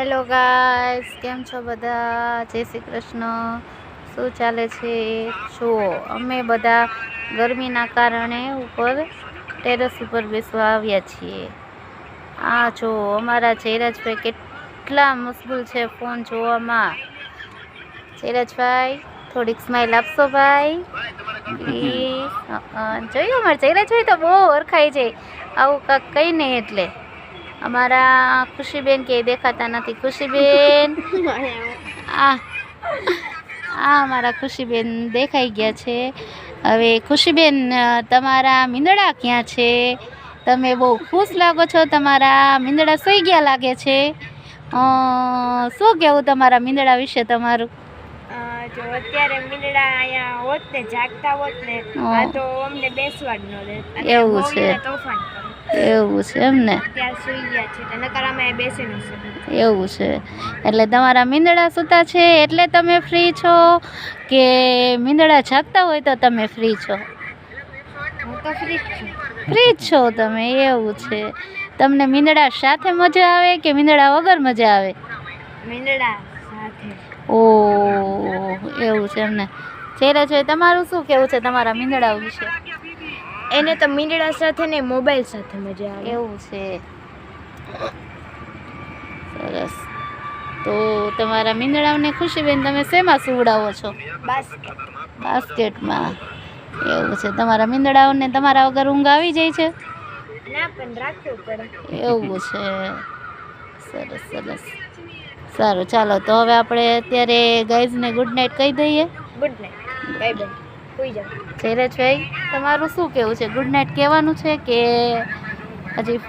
Hello guys, કેમ છો બધા? જય શ્રી કૃષ્ણ. શું ચાલે છે? જુઓ, અમે બધા ગરમીના કારણે ઉપર ટેરેસ ઉપર બેસવા આવ્યા છીએ. આ જો અમારા જયરાજભાઈ કેટલા મશગુલ છે ફોન જોવામાં. જયરાજભાઈ, થોડીક સ્માઈલ આપશો ભાઈ પ્લીઝ. જોયું, અમારા જયરાજભાઈ તો બહુ ઓળખાય છે આવું કાંક કઈ નહીં એટલે. અમારા ખુશીબેન કે દેખાતા નથી. ખુશીબેન, આ અમારા ખુશીબેન દેખાઈ ગયા છે. હવે ખુશીબેન, તમારા મીંદડા ક્યાં છે? તમે બહુ ખુશ લાગો છો. તમારા મીંદડા સૂઈ ગયા લાગે છે. શું કહેવું તમારા મીંદડા વિશે તમારું? જો અત્યારે મીંદડા અહીંયા હોત ને, જાગતા હોત ને, આ તો અમને બેસવા જ ન દે. એવું છે, તોફાન એવું છે એમ ને? અત્યારે સૂઈ ગયા છે, નકર અમે બેસી ન શકીએ. એવું છે, એટલે તમારા મીંદડા સૂતા છે એટલે તમે ફ્રી છો, કે મીંદડા જાગતા હોય તો તમે ફ્રી છો? હું તો ફ્રી જ છું. ફ્રી જ છો તમે, એવું છે. તમને મીંદડા સાથે મજા આવે કે મીંદડા વગર મજા આવે? મીંદડા સાથે. ઓહ, એવું છે એમને. જયરાજભાઈ, તમારું શું કહેવું છે તમારા મીંદડા વિશે? એને તો મીંદડા સાથે ને મોબાઈલ સાથે મજા આવે. એવું છે, સરસ. તો તમારા મીંદડાઓને ખુશીબેન તમે શેમાં સુવડાવો છો? બાસ્કેટમાં. એવું છે. તમારા મીંદડાઓને તમારા વગર ઊંઘ આવી જાય છે? ના, પણ રાખવું પડે. એવું છે, સરસ સરસ. સારું, ચાલો તો હવે આપણે અત્યારે ગાઈઝને ગુડ નાઇટ કહી દઈએ. ગુડ નાઇટ, બાય બાય, સુઈ જાઓ. જયરાજભાઈ, તમારું શું કહેવું છે? ગુડ નાઇટ કહેવાનું છે કે હજી